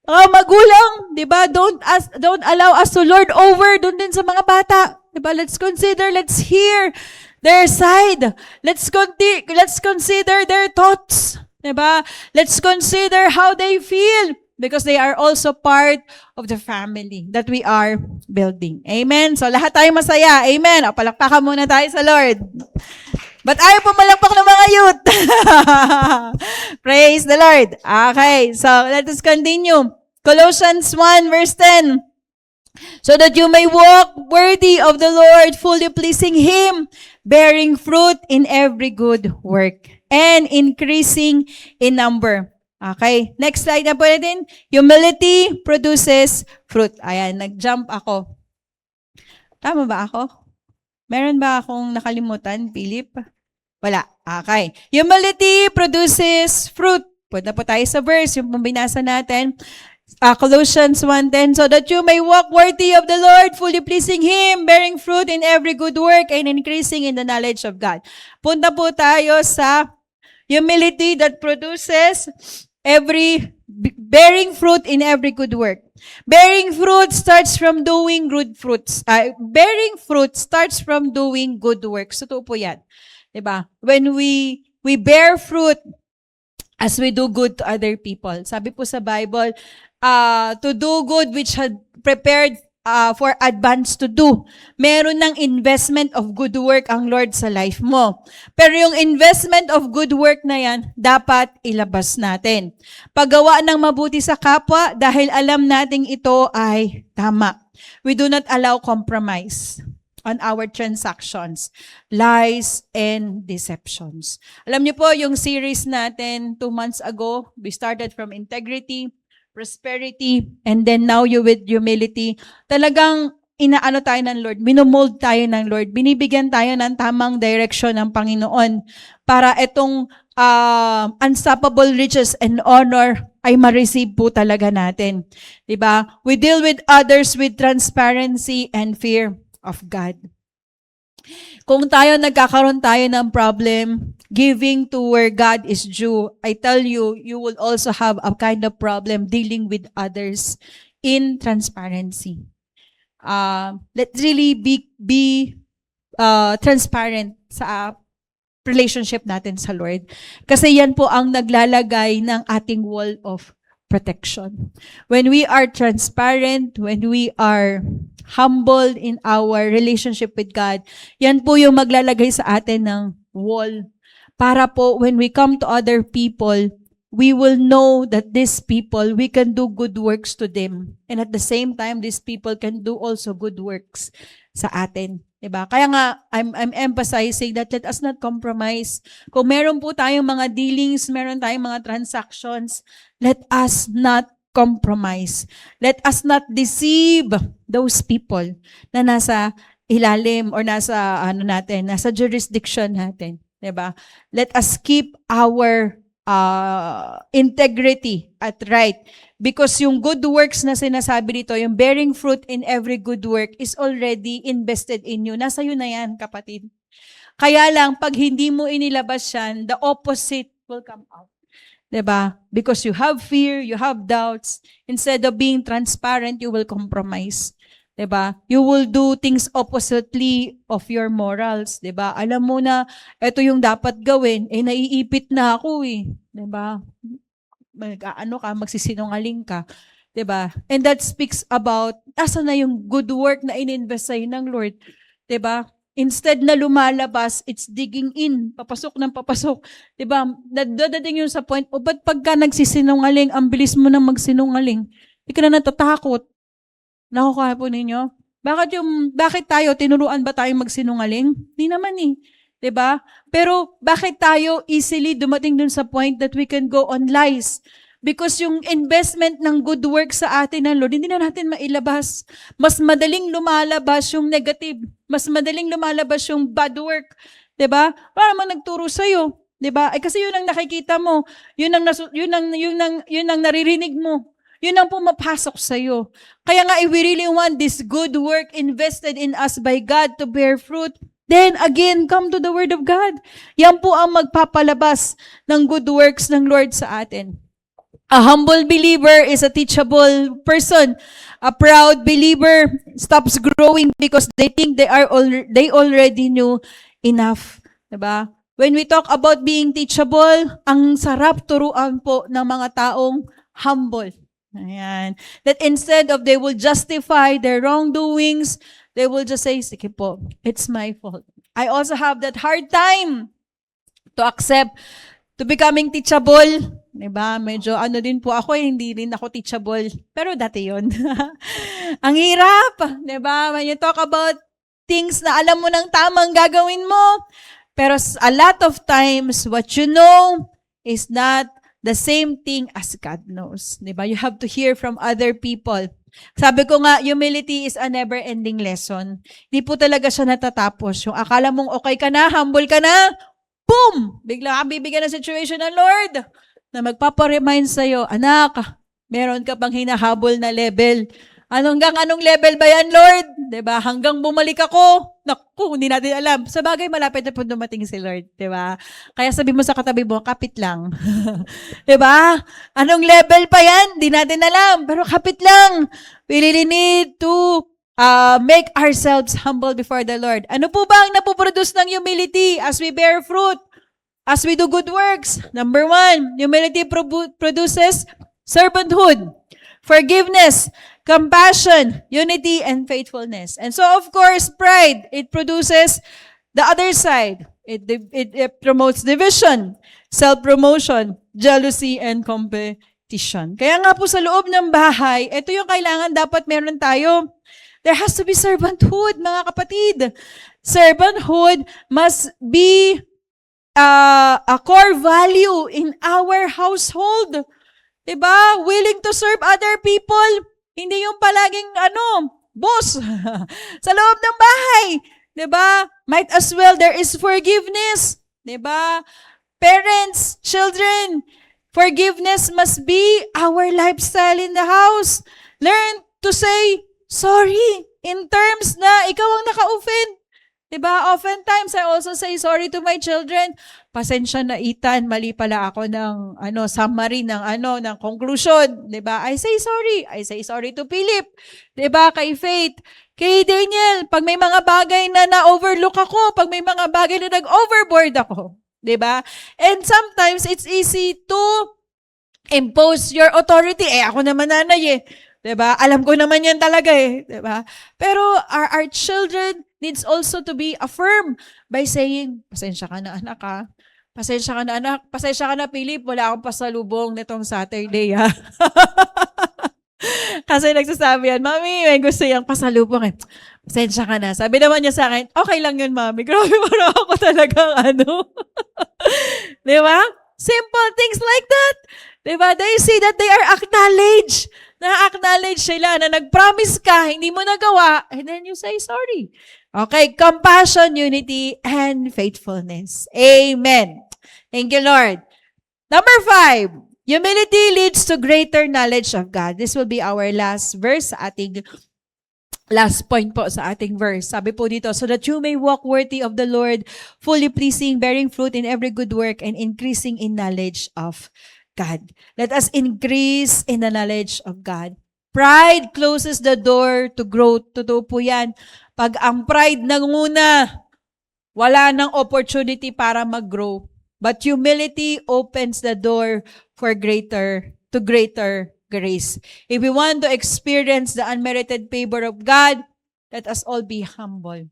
Magulang, diba? Don't allow us to lord over dun din sa mga bata. Diba? Let's hear their side. Let's consider their thoughts. Diba? Let's consider how they feel because they are also part of the family that we are building. Amen? So, lahat tayo masaya. Amen? Palakpakan muna tayo sa Lord. But ayaw pumalakpak ng mga youth. Praise the Lord. Okay, so let us continue. Colossians 1 verse 10. So that you may walk worthy of the Lord, fully pleasing Him, bearing fruit in every good work, and increasing in number. Okay, next slide na po natin. Humility produces fruit. Ayan, nag-jump ako. Tama ba ako? Meron ba akong nakalimutan, Philip? Wala. Okay. Humility produces fruit. Punta po tayo sa verse, yung binasa natin. Colossians 1:10, so that you may walk worthy of the Lord, fully pleasing Him, bearing fruit in every good work, and increasing in the knowledge of God. Punta po tayo sa humility that produces bearing fruit in every good work. Bearing fruit starts from doing good fruits. Bearing fruit starts from doing good works. Totoo po yan. Diba? When we bear fruit as we do good to other people. Sabi po sa Bible, to do good which had prepared for advance to do. Meron ng investment of good work ang Lord sa life mo. Pero yung investment of good work na yan, dapat ilabas natin. Paggawa ng mabuti sa kapwa dahil alam nating ito ay tama. We do not allow compromise on our transactions, lies, and deceptions. Alam niyo po, yung series natin 2 months ago, we started from integrity, prosperity, and then now you with humility. Talagang inaano tayo ng Lord, minomold tayo ng Lord, binibigyan tayo ng tamang direction ng Panginoon para itong unstoppable riches and honor ay ma-receive po talaga natin. Diba? We deal with others with transparency and fear of God. Kung nagkakaroon tayo ng problem, giving to where God is due, I tell you, you will also have a kind of problem dealing with others in transparency. Let's really be transparent sa relationship natin sa Lord. Kasi yan po ang naglalagay ng ating wall of protection. When we are transparent, when we are humble in our relationship with God, yan po yung maglalagay sa atin ng wall. Para po, when we come to other people, we will know that these people, we can do good works to them. And at the same time, these people can do also good works sa atin. Diba? Kaya nga, I'm emphasizing that let us not compromise. Kung meron po tayong mga dealings, meron tayong mga transactions, let us not compromise. Let us not deceive those people na nasa ilalim or nasa nasa jurisdiction natin, 'di ba? Let us keep our integrity at right, because yung good works na sinasabi dito, yung bearing fruit in every good work is already invested in you. Nasa iyo na yan, kapatid. Kaya lang, pag hindi mo inilabas yan, the opposite will come out. Diba? Because you have fear, you have doubts. Instead of being transparent, you will compromise. Diba? You will do things oppositely of your morals. Diba? Alam mo na, ito yung dapat gawin, naiipit na ako eh. Diba? Magsisinungaling ka. Diba? And that speaks about, asa na yung good work na ininvest sa'yo ng Lord. Diba? Instead na lumalabas, it's digging in. Papasok ng papasok. Diba? Dadating yun sa point, ba't pagka nagsisinungaling, ang bilis mo na magsinungaling? Hindi ka na natatakot. Nakukuha po ninyo? Bakit tayo, tinuruan ba tayong magsinungaling? Hindi naman eh. Diba? Pero bakit tayo easily dumating dun sa point that we can go on lies? Because yung investment ng good work sa atin ng Lord, hindi na natin mailabas. Mas madaling lumalabas yung negative. Mas madaling lumalabas yung bad work. Diba? Para man nagturo sa'yo. Diba? Kasi yun ang nakikita mo. Yun ang naririnig mo. Yun ang pumapasok sa'yo. Kaya nga, if we really want this good work invested in us by God to bear fruit, then again, come to the Word of God. Yan po ang magpapalabas ng good works ng Lord sa atin. A humble believer is a teachable person. A proud believer stops growing because they think they already knew enough. Diba? When we talk about being teachable, ang sarap turuan po ng mga taong humble. Ayan. That instead of they will justify their wrongdoings, they will just say, sige po, it's my fault. I also have that hard time to accept, to becoming teachable. Diba? Medyo din po ako, hindi rin ako teachable. Pero dati yun. Ang hirap. Diba? When you talk about things na alam mo ng tamang gagawin mo, pero a lot of times, what you know is not the same thing as God knows. Diba? You have to hear from other people. Sabi ko nga, humility is a never-ending lesson. Hindi po talaga siya natatapos. Yung akala mong okay ka na, humble ka na, boom! Bigla kang bibigyan ng situation ng Lord na magpaparemind sa'yo, anak, meron ka pang hinahabol na level. Hanggang anong level ba yan, Lord? Diba? Hanggang bumalik ako. Naku, hindi natin alam. Sa bagay, malapit na po dumating si Lord. Diba? Kaya sabi mo sa katabi mo, kapit lang. Diba? Anong level pa yan? Hindi natin alam. Pero kapit lang. We really need to make ourselves humble before the Lord. Ano po ba ang napoproduce ng humility as we bear fruit? As we do good works? Number 1, humility produces servanthood, forgiveness, compassion, unity, and faithfulness. And so, of course, pride, it produces the other side. It promotes division, self-promotion, jealousy, and competition. Kaya nga po sa loob ng bahay, ito yung kailangan dapat meron tayo. There has to be servanthood, mga kapatid. Servanthood must be a core value in our household. Diba? Willing to serve other people. Hindi yung palaging, boss. Sa loob ng bahay. Diba? Might as well, there is forgiveness. Diba? Parents, children, forgiveness must be our lifestyle in the house. Learn to say sorry in terms na ikaw ang naka-offend. Diba? Oftentimes, I also say sorry to my children. Pasensya na, Ethan, mali pala ako ng summary ng conclusion. Diba? I say sorry. I say sorry to Philip. Diba? Kay Faith. Kay Daniel, pag may mga bagay na na-overlook ako, pag may mga bagay na nag-overboard ako. Diba? And sometimes, it's easy to impose your authority. Ako naman nanay eh. Diba? Alam ko naman yan talaga eh. Diba? Pero our children needs also to be affirmed by saying, pasensya ka na anak ha. Pasensya ka na anak. Pasensya ka na Philip. Wala akong pasalubong nitong Saturday ha. Kasi nagsasabi yan, Mami, may gusto yung pasalubong eh. Pasensya ka na. Sabi naman niya sa akin, okay lang yun Mami. Grabe parang ako talagang Di ba? Simple things like that. Diba? They say that they are acknowledged. Na-acknowledge sila na nag-promise ka, hindi mo nagawa, and then you say sorry. Okay, compassion, unity, and faithfulness. Amen. Thank you, Lord. Number 5, humility leads to greater knowledge of God. This will be our last verse, ating last point po sa ating verse. Sabi po dito, so that you may walk worthy of the Lord, fully pleasing, bearing fruit in every good work, and increasing in knowledge of God. Let us increase in the knowledge of God. Pride closes the door to growth. Totoo po yan. Pag ang pride nanguna, wala nang opportunity para mag-grow. But humility opens the door for greater grace. If we want to experience the unmerited favor of God, let us all be humble.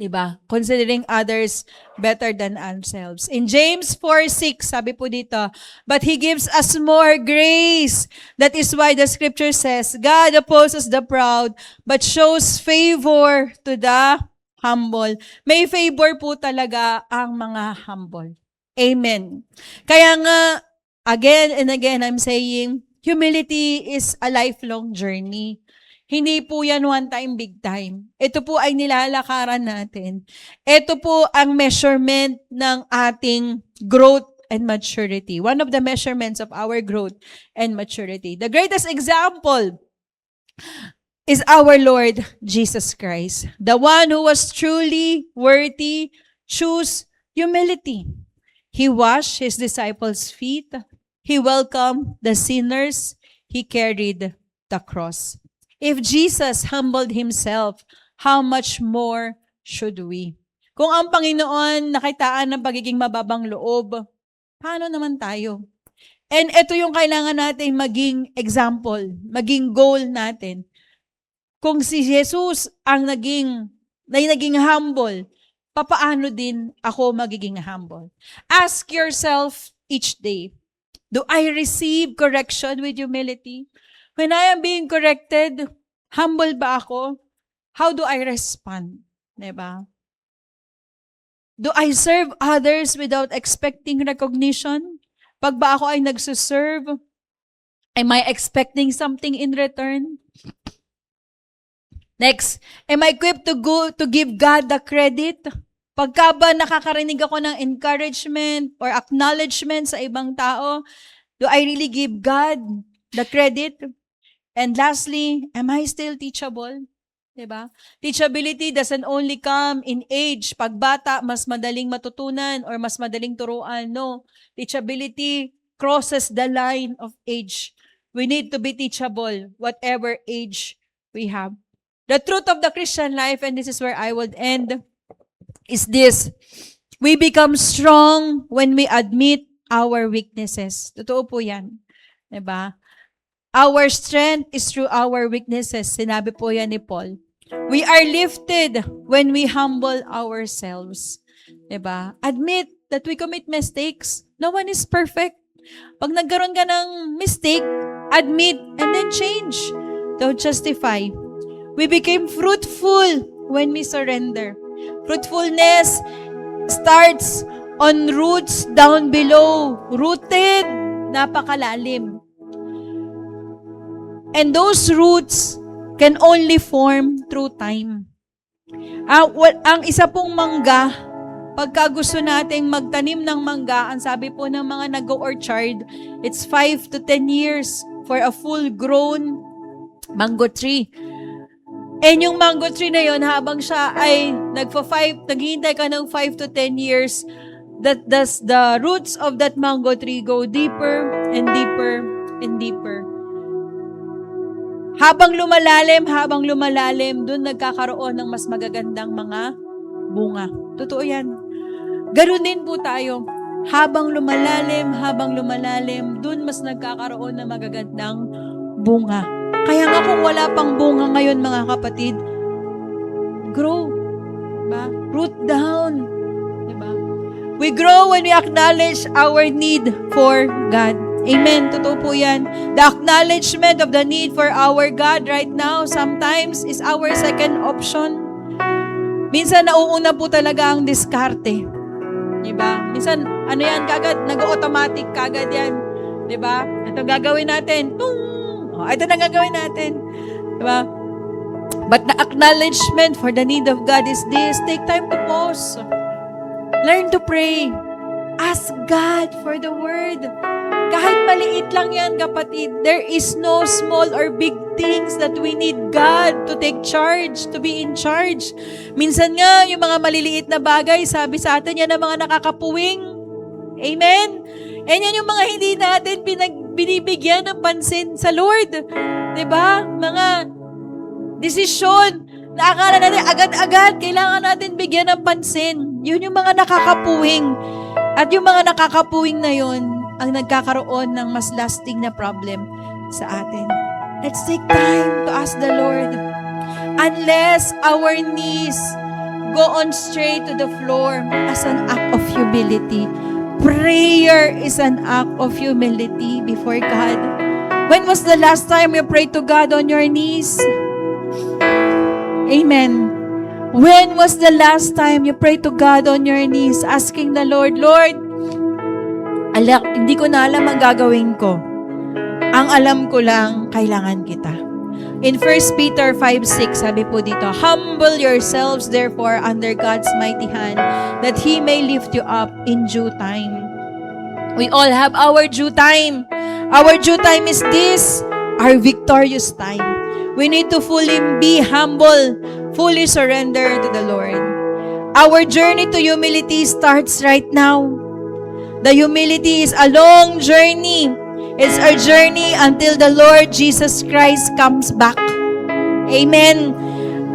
Diba? Considering others better than ourselves. In James 4:6, sabi po dito, but He gives us more grace. That is why the scripture says, God opposes the proud, but shows favor to the humble. May favor po talaga ang mga humble. Amen. Kaya nga, again and again, I'm saying, humility is a lifelong journey. Hindi po yan one time, big time. Ito po ay nilalakaran natin. Ito po ang measurement ng ating growth and maturity. One of the measurements of our growth and maturity. The greatest example is our Lord Jesus Christ. The one who was truly worthy, chose humility. He washed His disciples' feet. He welcomed the sinners. He carried the cross. If Jesus humbled Himself, how much more should we? Kung ang Panginoon nakitaan ng pagiging mababang loob, paano naman tayo? And ito yung kailangan natin maging example, maging goal natin. Kung si Jesus ang naging humble, papaano din ako magiging humble? Ask yourself each day, do I receive correction with humility? When I am being corrected, humble ba ako? How do I respond? Diba? Do I serve others without expecting recognition? Pag ba ako ay nagsuserve, am I expecting something in return? Next, am I equipped to give God the credit? Pagka ba nakakarinig ako ng encouragement or acknowledgement sa ibang tao, do I really give God the credit? And lastly, am I still teachable? Diba? Teachability doesn't only come in age. Pag bata, mas madaling matutunan or mas madaling turuan. No. Teachability crosses the line of age. We need to be teachable, whatever age we have. The truth of the Christian life, and this is where I would end, is this. We become strong when we admit our weaknesses. Totoo po yan. Diba? Our strength is through our weaknesses. Sinabi po yan ni Paul. We are lifted when we humble ourselves. Diba? Admit that we commit mistakes. No one is perfect. Pag nagkaroon ka ng mistake, admit and then change. Don't justify. We became fruitful when we surrender. Fruitfulness starts on roots down below. Rooted, napakalalim. And those roots can only form through time. Ang isa pong mangga, pagka gusto nating magtanim ng mangga, ang sabi po ng mga nag-orchard, it's 5 to 10 years for a full-grown mango tree. And yung mango tree na yon, habang siya ay naghihintay ka ng 5 to 10 years, the roots of that mango tree go deeper and deeper and deeper. Habang lumalalim, dun nagkakaroon ng mas magagandang mga bunga. Totoo yan. Ganun din po tayo. Habang lumalalim, dun mas nagkakaroon ng magagandang bunga. Kaya nga kung wala pang bunga ngayon, mga kapatid, grow. Diba? Root down. Diba? We grow when we acknowledge our need for God. Amen. Totoo po yan. The acknowledgement of the need for our God right now sometimes is our second option. Minsan nauuna po talaga ang diskarte. Diba? Minsan, kagad, nag-automatic kagad yan. Diba? Ito gagawin natin. Ito na gagawin natin. Diba? But the acknowledgement for the need of God is this. Take time to pause. Learn to pray. Ask God for the word. Kahit maliit lang yan, kapatid. There is no small or big things that we need God to take charge, to be in charge. Minsan nga, yung mga maliliit na bagay, sabi sa atin yan ang mga nakakapuwing. Amen? And yan yung mga hindi natin binibigyan ng pansin sa Lord. Diba? Mga desisyon na akala natin agad-agad, kailangan natin bigyan ng pansin. Yun yung mga nakakapuwing. At yung mga nakakapuwing na yun, ang nagkakaroon ng mas lasting na problem sa atin. Let's take time to ask the Lord. Unless our knees go on straight to the floor as an act of humility. Prayer is an act of humility before God. When was the last time you prayed to God on your knees? Amen. When was the last time you prayed to God on your knees, asking the Lord, Lord, hindi ko na alam ang gagawin ko. Ang alam ko lang, kailangan kita. In 1 Peter 5:6, sabi po dito, humble yourselves therefore under God's mighty hand, that He may lift you up in due time. We all have our due time. Our due time is this, our victorious time. We need to fully be humble, fully surrender to the Lord. Our journey to humility starts right now. The humility is a long journey. It's our journey until the Lord Jesus Christ comes back. Amen.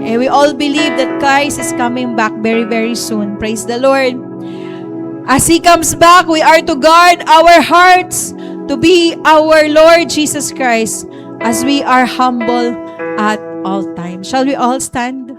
And we all believe that Christ is coming back very, very soon. Praise the Lord. As He comes back, we are to guard our hearts to be our Lord Jesus Christ as we are humble at all times. Shall we all stand?